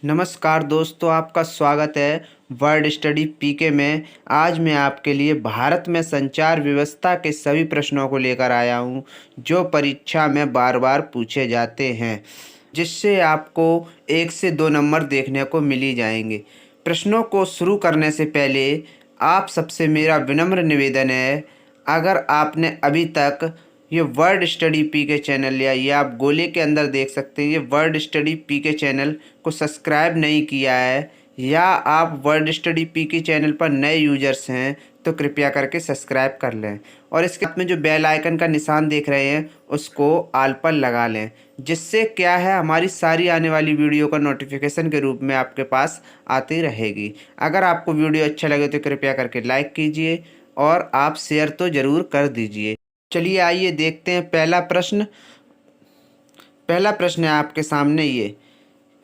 नमस्कार दोस्तों, आपका स्वागत है वर्ड स्टडी पीके में। आज मैं आपके लिए भारत में संचार व्यवस्था के सभी प्रश्नों को लेकर आया हूं जो परीक्षा में बार बार पूछे जाते हैं, जिससे आपको 1 से 2 नंबर देखने को मिल ही जाएंगे। प्रश्नों को शुरू करने से पहले आप सबसे मेरा विनम्र निवेदन है, अगर आपने अभी तक ये वर्ड स्टडी पीके चैनल या ये आप गोले के अंदर देख सकते हैं, ये वर्ड स्टडी पीके चैनल को सब्सक्राइब नहीं किया है या आप वर्ड स्टडी पीके चैनल पर नए यूजर्स हैं तो कृपया करके सब्सक्राइब कर लें और इसके साथ में जो बेल आइकन का निशान देख रहे हैं उसको ऑल पर लगा लें, जिससे क्या है हमारी सारी आने वाली वीडियो का नोटिफिकेशन के रूप में आपके पास आती रहेगी। अगर आपको वीडियो अच्छा लगे तो कृपया करके लाइक कीजिए और आप शेयर तो ज़रूर कर दीजिए। चलिए आइए देखते हैं पहला प्रश्न। पहला प्रश्न है आपके सामने ये,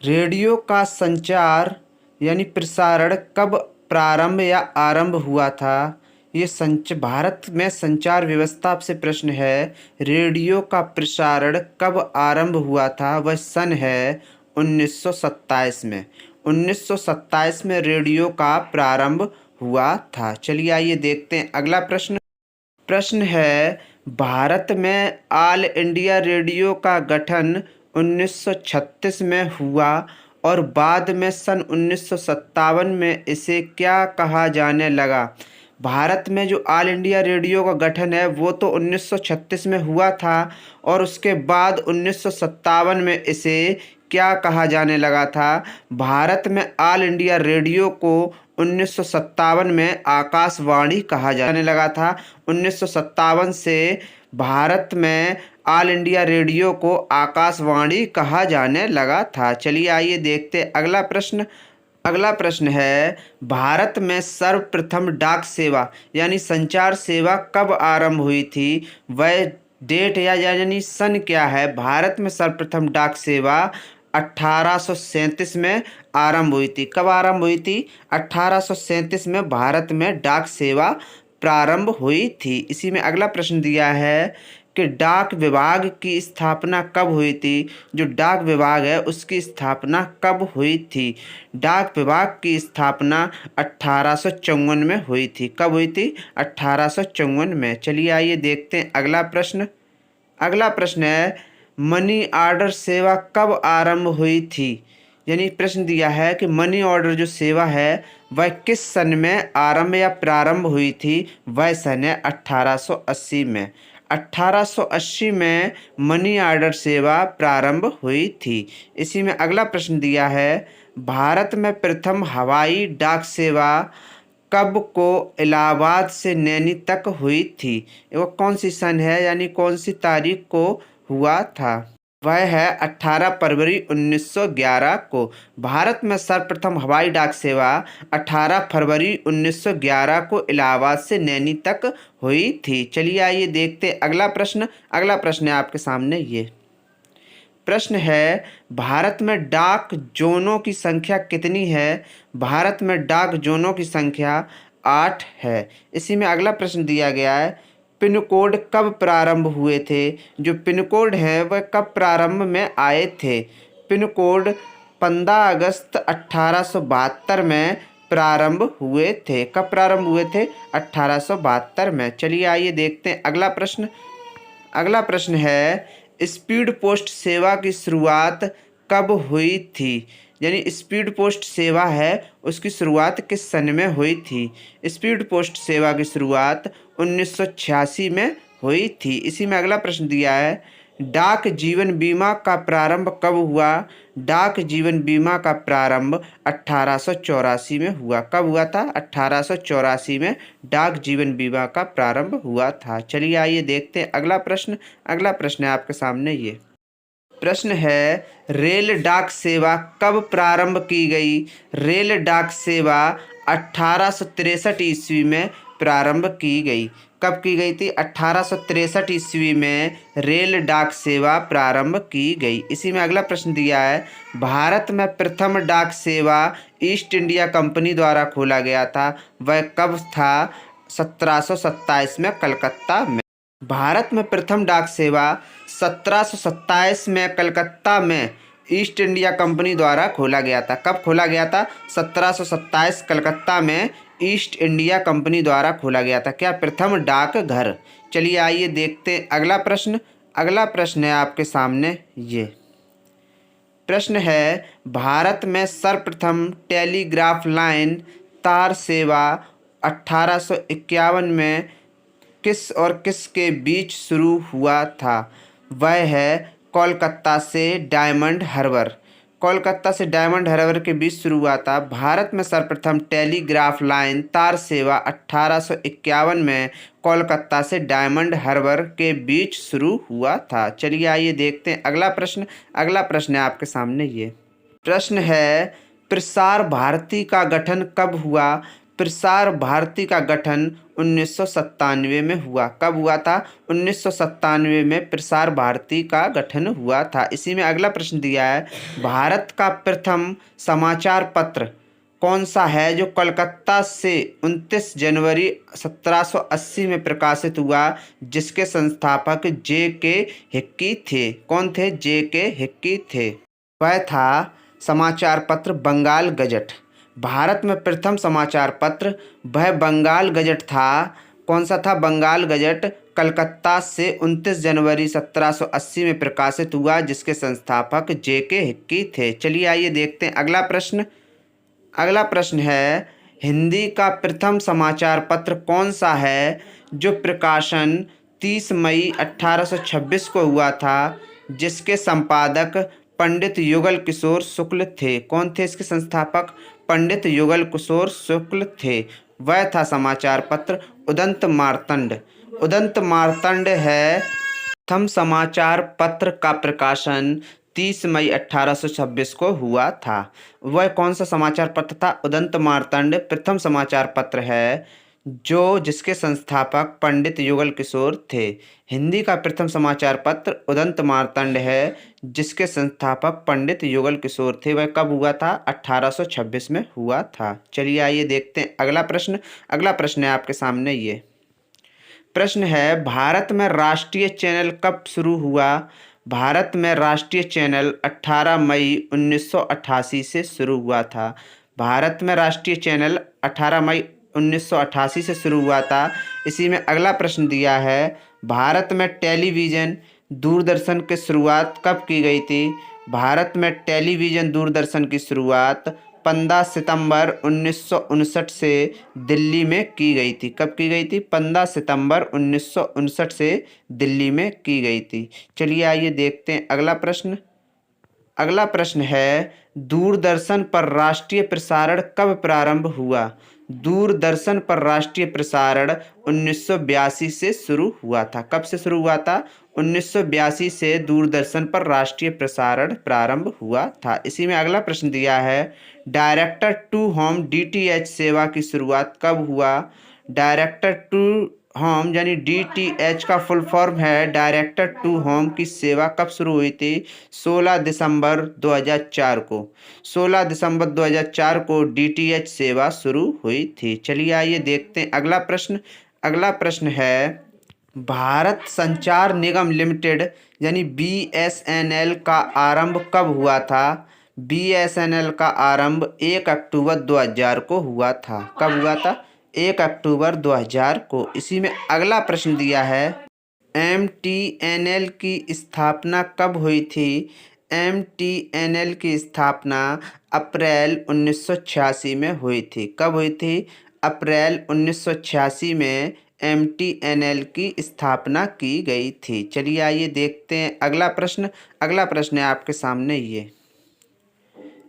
रेडियो का संचार यानी प्रसारण कब प्रारंभ या आरंभ हुआ था? ये भारत में संचार व्यवस्था से प्रश्न है, रेडियो का प्रसारण कब आरंभ हुआ था? वह सन है 1927 में। 1927 में रेडियो का प्रारंभ हुआ था। चलिए आइए देखते हैं अगला प्रश्न। प्रश्न है, भारत में ऑल इंडिया रेडियो का गठन 1936 में हुआ और बाद में सन 1957 में इसे क्या कहा जाने लगा? भारत में जो ऑल इंडिया रेडियो का गठन है वो तो 1936 में हुआ था और उसके बाद 1957 में इसे क्या कहा जाने लगा था? भारत में ऑल इंडिया रेडियो को 1957 में आकाशवाणी कहा जाने लगा था। 1957 से भारत में ऑल इंडिया रेडियो को आकाशवाणी कहा जाने लगा था। चलिए आइए देखते अगला प्रश्न। अगला प्रश्न है, भारत में सर्वप्रथम डाक सेवा यानी संचार सेवा कब आरंभ हुई थी? वह डेट या यानी सन क्या है? भारत में सर्वप्रथम डाक सेवा 1837 में आरंभ हुई थी। कब आरंभ हुई थी? 1837 में भारत में डाक सेवा प्रारंभ हुई थी। इसी में अगला प्रश्न दिया है कि डाक विभाग की स्थापना कब हुई थी? जो डाक विभाग है उसकी स्थापना कब हुई थी? डाक विभाग की स्थापना 1854 में हुई थी। कब हुई थी? 1854 में। चलिए आइए देखते हैं अगला प्रश्न। अगला प्रश्न है, मनी ऑर्डर सेवा कब आरंभ हुई थी? यानी प्रश्न दिया है कि मनी ऑर्डर जो सेवा है वह किस सन में आरंभ या प्रारंभ हुई थी? वह सन है 1880 में। 1880 में मनी ऑर्डर सेवा प्रारंभ हुई थी। इसी में अगला प्रश्न दिया है, भारत में प्रथम हवाई डाक सेवा कब को इलाहाबाद से नैनी तक हुई थी? वो कौन सी सन है यानी कौन सी तारीख को हुआ था? वह है 18 फरवरी 1911 को। भारत में सर्वप्रथम हवाई डाक सेवा 18 फरवरी 1911 को इलाहाबाद से नैनी तक हुई थी। चलिए आइए देखते अगला प्रश्न। अगला प्रश्न है आपके सामने ये प्रश्न है, भारत में डाक जोनों की संख्या कितनी है? भारत में डाक जोनों की संख्या 8 है। इसी में अगला प्रश्न दिया गया है, पिन कोड कब प्रारंभ हुए थे? जो पिन कोड है वह कब प्रारंभ में आए थे? पिन कोड 15 अगस्त 1872 में प्रारंभ हुए थे। कब प्रारंभ हुए थे? 1872 में। चलिए आइए देखते हैं अगला प्रश्न। अगला प्रश्न है, स्पीड पोस्ट सेवा की शुरुआत कब हुई थी? यानी स्पीड पोस्ट सेवा है उसकी शुरुआत किस सन में हुई थी? स्पीड पोस्ट सेवा की शुरुआत 1986 में हुई थी। इसी में अगला प्रश्न दिया है, डाक जीवन बीमा का प्रारंभ कब हुआ? डाक जीवन बीमा का प्रारंभ 1884 में हुआ। कब हुआ था? 1884 में डाक जीवन बीमा का प्रारंभ हुआ था। चलिए आइए देखते हैं अगला प्रश्न। अगला प्रश्न है आपके सामने ये प्रश्न है, रेल डाक सेवा कब प्रारंभ की गई? रेल डाक सेवा 1863 ईस्वी में प्रारंभ की गई। कब की गई थी? 1863 ईस्वी में रेल डाक सेवा प्रारंभ की गई। इसी में अगला प्रश्न दिया है, भारत में प्रथम डाक सेवा ईस्ट इंडिया कंपनी द्वारा खोला गया था। वह कब था? 1727 में कलकत्ता में। भारत में प्रथम डाक सेवा 1727 में कलकत्ता में ईस्ट इंडिया कंपनी द्वारा खोला गया था। कब खोला गया था? 1727 कलकत्ता में ईस्ट इंडिया कंपनी द्वारा खोला गया था। क्या? प्रथम डाकघर। चलिए आइए देखते हैं अगला प्रश्न। अगला प्रश्न है आपके सामने ये प्रश्न है, भारत में सर्वप्रथम टेलीग्राफ लाइन तार सेवा 1851 में किस और किस के बीच शुरू हुआ था? वह है कोलकाता से डायमंड हार्बर। कोलकाता से डायमंड हार्बर के बीच शुरू हुआ था। भारत में सर्वप्रथम टेलीग्राफ लाइन तार सेवा 1851 में कोलकाता से डायमंड हार्बर के बीच शुरू हुआ था। चलिए आइए देखते हैं अगला प्रश्न। अगला प्रश्न है आपके सामने ये प्रश्न है, प्रसार भारती का गठन कब हुआ? प्रसार भारती का गठन 1997 में हुआ। कब हुआ था? 1997 में प्रसार भारती का गठन हुआ था। इसी में अगला प्रश्न दिया है, भारत का प्रथम समाचार पत्र कौन सा है जो कलकत्ता से 29 जनवरी 1780 में प्रकाशित हुआ, जिसके संस्थापक जे के हिक्की थे? कौन थे? जे के हिक्की थे। वह था समाचार पत्र बंगाल गजट। भारत में प्रथम समाचार पत्र वह बंगाल गजट था। कौन सा था? बंगाल गजट कलकत्ता से 29 जनवरी 1780 में प्रकाशित हुआ, जिसके संस्थापक जे के हिक्की थे। चलिए आइए देखते हैं अगला प्रश्न। अगला प्रश्न है, हिंदी का प्रथम समाचार पत्र कौन सा है जो प्रकाशन 30 मई 1826 को हुआ था, जिसके संपादक पंडित युगल किशोर शुक्ल थे? कौन थे इसके संस्थापक? पंडित युगल किशोर शुक्ल थे। वह था समाचार पत्र उदंत मार्तंड। उदंत मार्तंड है प्रथम समाचार पत्र का प्रकाशन 30 मई 1826 को हुआ था। वह कौन सा समाचार पत्र था? उदंत मार्तंड प्रथम समाचार पत्र है जो जिसके संस्थापक पंडित युगल किशोर थे। हिंदी का प्रथम समाचार पत्र उदंत मार्तंड है, जिसके संस्थापक पंडित युगल किशोर थे। वह कब हुआ था? 1826 में हुआ था। चलिए आइए देखते हैं अगला प्रश्न। अगला प्रश्न है आपके सामने ये प्रश्न है, भारत में राष्ट्रीय चैनल कब शुरू हुआ? भारत में राष्ट्रीय चैनल 18 मई 1988 से शुरू हुआ था। भारत में राष्ट्रीय चैनल 18 मई 1988 से शुरू हुआ था। इसी में अगला प्रश्न दिया है, भारत में टेलीविज़न दूरदर्शन की शुरुआत कब की गई थी? भारत में टेलीविज़न दूरदर्शन की शुरुआत 15 सितंबर 1959 से दिल्ली में की गई थी। कब की गई थी? 15 सितंबर 1959 से दिल्ली में की गई थी। चलिए आइए देखते हैं अगला प्रश्न। अगला प्रश्न है, दूरदर्शन पर राष्ट्रीय प्रसारण कब प्रारंभ हुआ? दूरदर्शन पर राष्ट्रीय प्रसारण 1982 से शुरू हुआ था। कब से शुरू हुआ था? 1982 से दूरदर्शन पर राष्ट्रीय प्रसारण प्रारंभ हुआ था। इसी में अगला प्रश्न दिया है, डायरेक्टर टू होम डीटीएच सेवा की शुरुआत कब हुआ? डायरेक्टर टू होम यानी डीटीएच का फुल फॉर्म है डायरेक्टर टू होम की सेवा कब शुरू हुई थी? 16 दिसंबर 2004 को। 16 दिसंबर 2004 को डीटीएच सेवा शुरू हुई थी। चलिए आइए देखते हैं अगला प्रश्न। अगला प्रश्न है, भारत संचार निगम लिमिटेड यानी बीएसएनएल का आरंभ कब हुआ था? बीएसएनएल का आरंभ 1 अक्टूबर 2000 को हुआ था। कब हुआ था? 1 अक्टूबर 2000 को। इसी में अगला प्रश्न दिया है, एमटीएनएल की स्थापना कब हुई थी? एमटीएनएल की स्थापना अप्रैल 1986 में हुई थी। कब हुई थी? अप्रैल 1986 में एमटीएनएल की स्थापना की गई थी। चलिए आइए देखते हैं अगला प्रश्न। अगला प्रश्न है आपके सामने ये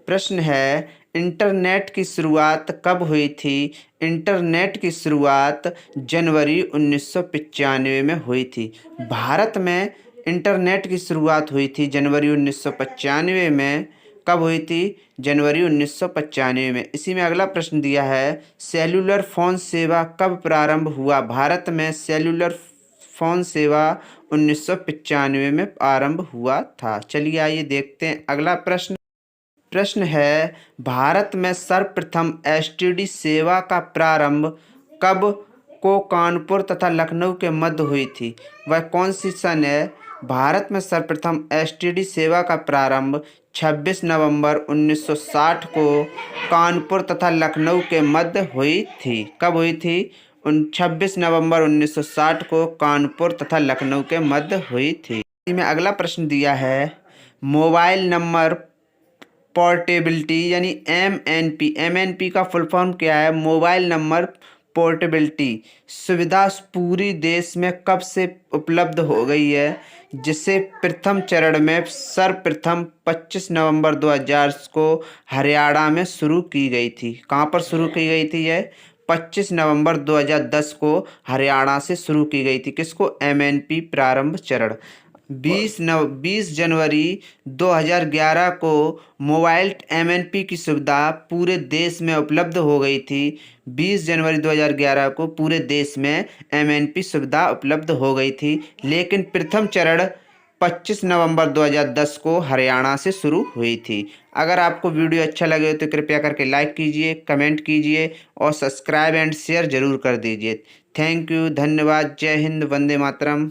प्रश्न है, इंटरनेट की शुरुआत कब हुई थी? इंटरनेट की शुरुआत जनवरी 1995 में हुई थी। भारत में इंटरनेट की शुरुआत हुई थी जनवरी 1995 में। कब हुई थी? जनवरी 1995 में। इसी में अगला प्रश्न दिया है, सेल्युलर फ़ोन सेवा कब प्रारंभ हुआ? भारत में सेल्युलर फ़ोन सेवा 1995 में आरंभ हुआ था। चलिए आइए देखते हैं अगला प्रश्न। प्रश्न है, भारत में सर्वप्रथम एसटीडी सेवा का प्रारंभ कब को कानपुर तथा लखनऊ के मध्य हुई थी? वह कौन सी सन है? भारत में सर्वप्रथम एसटीडी सेवा का प्रारंभ 26 नवंबर 1960 को कानपुर तथा लखनऊ के मध्य हुई थी। कब हुई थी? 26 नवंबर 1960 को कानपुर तथा लखनऊ के मध्य हुई थी। में अगला प्रश्न दिया है, मोबाइल नंबर पोर्टेबिलिटी यानी MNP का फुल फॉर्म क्या है? मोबाइल नंबर पोर्टेबिलिटी सुविधा पूरी देश में कब से उपलब्ध हो गई है? जिसे प्रथम चरण में सर्वप्रथम 25 नवंबर 2000 को हरियाणा में शुरू की गई थी। कहाँ पर शुरू की गई थी? यह 25 नवंबर 2010 को हरियाणा से शुरू की गई थी। किसको? MNP प्रारंभ चरण। 20 जनवरी 2011 को मोबाइल MNP की सुविधा पूरे देश में उपलब्ध हो गई थी। 20 जनवरी 2011 को पूरे देश में MNP सुविधा उपलब्ध हो गई थी, लेकिन प्रथम चरण 25 नवंबर 2010 को हरियाणा से शुरू हुई थी। अगर आपको वीडियो अच्छा लगे तो कृपया करके लाइक कीजिए, कमेंट कीजिए और सब्सक्राइब एंड शेयर जरूर कर दीजिए। थैंक यू, धन्यवाद, जय हिंद, वंदे मातरम।